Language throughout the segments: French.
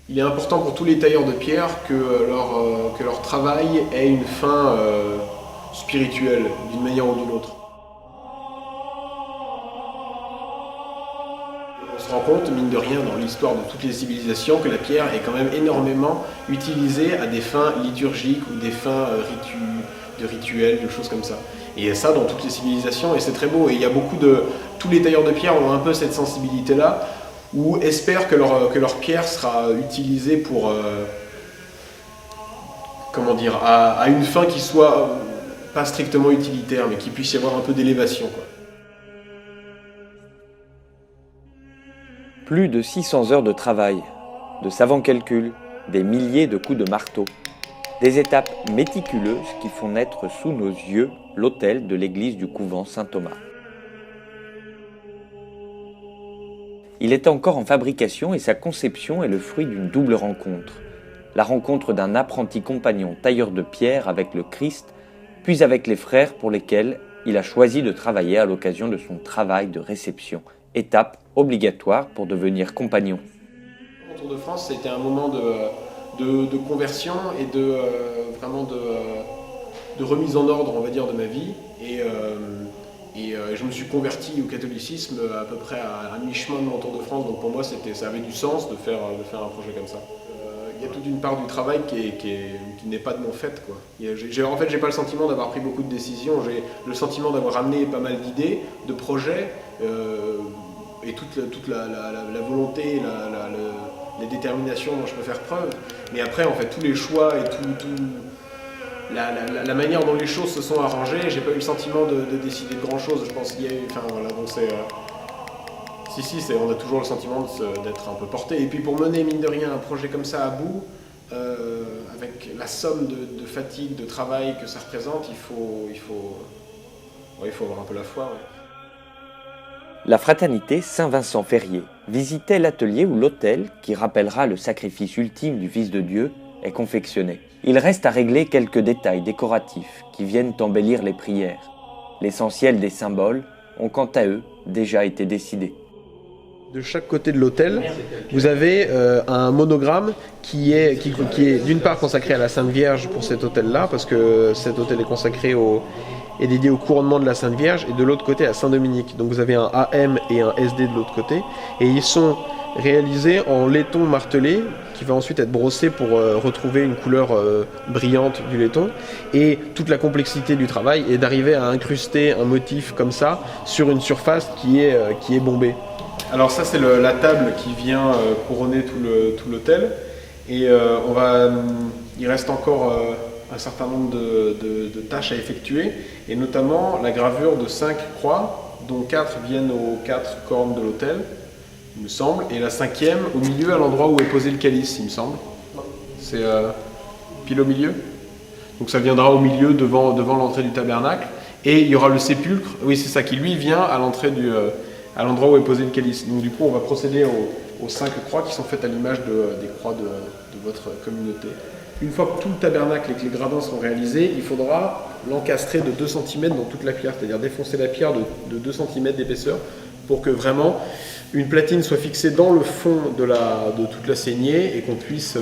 Il est important pour tous les tailleurs de pierre que leur travail ait une fin spirituelle, d'une manière ou d'une autre. On se rend compte, mine de rien, dans l'histoire de toutes les civilisations, que la pierre est quand même énormément utilisée à des fins liturgiques ou des fins de rituels, de choses comme ça. Et ça, dans toutes les civilisations, et c'est très beau. Et il y a beaucoup de... Tous les tailleurs de pierre ont un peu cette sensibilité-là, ou espèrent que leur pierre sera utilisée pour... comment dire, à une fin qui soit pas strictement utilitaire, mais qu'il puisse y avoir un peu d'élévation, quoi. Plus de 600 heures de travail, de savants calculs, des milliers de coups de marteau. Des étapes méticuleuses qui font naître sous nos yeux l'autel de l'église du couvent Saint-Thomas. Il est encore en fabrication et sa conception est le fruit d'une double rencontre. La rencontre d'un apprenti compagnon tailleur de pierre avec le Christ, puis avec les frères pour lesquels il a choisi de travailler à l'occasion de son travail de réception, étape obligatoire pour devenir compagnon. Le Tour de France, c'était un moment de conversion et vraiment de remise en ordre, on va dire, de ma vie. Et je me suis converti au catholicisme à peu près à mi-chemin de mon Tour de France, donc pour moi ça avait du sens de faire un projet comme ça. Il y a toute une part du travail qui n'est pas de mon fait, quoi. En fait, j'ai pas le sentiment d'avoir pris beaucoup de décisions, j'ai le sentiment d'avoir amené pas mal d'idées, de projets, et toute la volonté, la détermination dont je peux faire preuve. Mais après, en fait, tous les choix et la manière dont les choses se sont arrangées, j'ai pas eu le sentiment de décider de grand chose. Je pense qu'il y a eu. Enfin voilà, donc c'est. On a toujours le sentiment d'être un peu porté. Et puis pour mener, mine de rien, un projet comme ça à bout, avec la somme de fatigue, de travail que ça représente, il faut avoir un peu la foi. Ouais. La fraternité Saint-Vincent-Ferrier visitait l'atelier où l'autel, qui rappellera le sacrifice ultime du Fils de Dieu, est confectionné. Il reste à régler quelques détails décoratifs qui viennent embellir les prières. L'essentiel des symboles ont quant à eux déjà été décidés. De chaque côté de l'autel, vous avez un monogramme qui est d'une part consacré à la Sainte Vierge pour cet autel-là, parce que cet autel est consacré est dédié au couronnement de la Sainte Vierge, et de l'autre côté à Saint-Dominique. Donc vous avez un AM et un SD de l'autre côté, et ils sont réalisés en laiton martelé, qui va ensuite être brossé pour retrouver une couleur brillante du laiton. Et toute la complexité du travail est d'arriver à incruster un motif comme ça sur une surface qui est bombée. Alors ça, c'est la table qui vient couronner tout l'autel. Et il reste encore un certain nombre de tâches à effectuer, et notamment la gravure de 5 croix, dont 4 viennent aux 4 cornes de l'autel, il me semble, et la 5e au milieu, à l'endroit où est posé le calice, il me semble. C'est pile au milieu. Donc ça viendra au milieu, devant l'entrée du tabernacle. Et il y aura le sépulcre, oui c'est ça, qui lui vient à l'entrée à l'endroit où est posé le calice. Donc du coup, on va procéder aux 5 croix qui sont faites à l'image des croix de votre communauté. Une fois que tout le tabernacle et que les gradins seront réalisés, il faudra l'encastrer de 2 cm dans toute la pierre, c'est-à-dire défoncer la pierre de 2 cm d'épaisseur pour que vraiment une platine soit fixée dans le fond de toute la saignée et qu'on puisse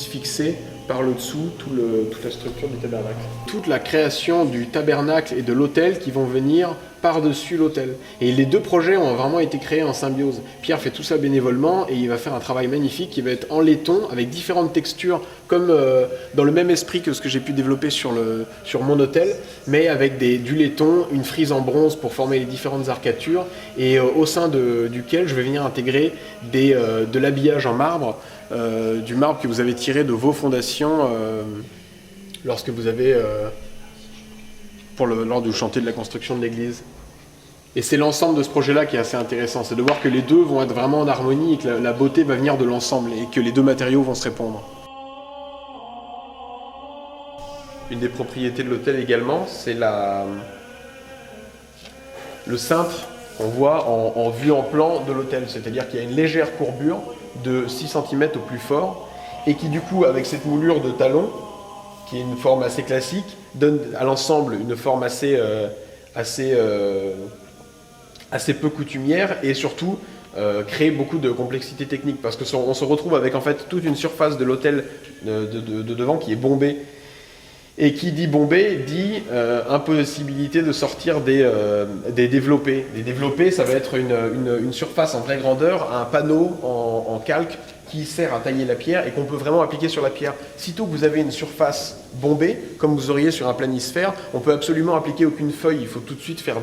fixer par le dessous toute la structure du tabernacle. Toute la création du tabernacle et de l'autel qui vont venir par-dessus l'autel. Et les deux projets ont vraiment été créés en symbiose. Pierre fait tout ça bénévolement et il va faire un travail magnifique qui va être en laiton avec différentes textures, comme dans le même esprit que ce que j'ai pu développer sur mon autel, mais avec du laiton, une frise en bronze pour former les différentes arcatures, et au sein duquel je vais venir intégrer de l'habillage en marbre, du marbre que vous avez tiré de vos fondations lorsque vous avez lors du chantier de la construction de l'église. Et c'est l'ensemble de ce projet-là qui est assez intéressant, c'est de voir que les deux vont être vraiment en harmonie et que la beauté va venir de l'ensemble et que les deux matériaux vont se répondre. Une des propriétés de l'autel également, c'est le cintre qu'on voit en vue en plan de l'autel, c'est-à-dire qu'il y a une légère courbure de 6 cm au plus fort et qui du coup, avec cette moulure de talon, qui est une forme assez classique, donne à l'ensemble une forme assez peu coutumière et surtout crée beaucoup de complexité technique parce que on se retrouve avec en fait toute une surface de l'hôtel de devant qui est bombée. Et qui dit bombé dit impossibilité de sortir des développés. Des développés, ça va être une surface en vraie grandeur, un panneau en calque qui sert à tailler la pierre et qu'on peut vraiment appliquer sur la pierre. Sitôt que vous avez une surface bombée, comme vous auriez sur un planisphère, on peut absolument appliquer aucune feuille. Il faut tout de suite ça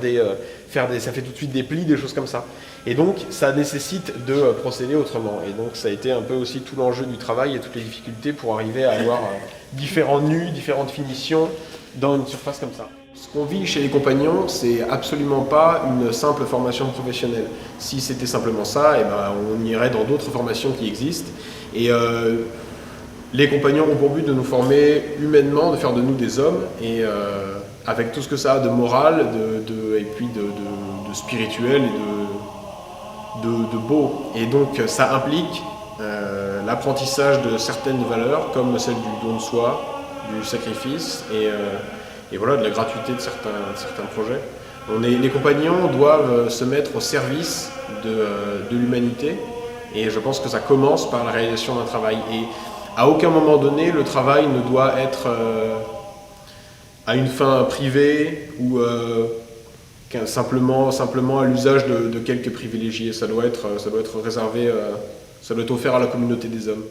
fait tout de suite des plis, des choses comme ça. Et donc, ça nécessite de procéder autrement. Et donc, ça a été un peu aussi tout l'enjeu du travail et toutes les difficultés pour arriver à avoir différents nus, différentes finitions dans une surface comme ça. Ce qu'on vit chez les compagnons, c'est absolument pas une simple formation professionnelle. Si c'était simplement ça, eh ben, on irait dans d'autres formations qui existent. Et les compagnons ont pour but de nous former humainement, de faire de nous des hommes, et avec tout ce que ça a de moral, et puis de spirituel et de beau. Et donc ça implique l'apprentissage de certaines valeurs, comme celle du don de soi, du sacrifice, et voilà, de la gratuité de certains projets. Les compagnons doivent se mettre au service de l'humanité, et je pense que ça commence par la réalisation d'un travail. Et à aucun moment donné, le travail ne doit être à une fin privée ou simplement à l'usage de quelques privilégiés. Ça doit être réservé, ça doit être offert à la communauté des hommes.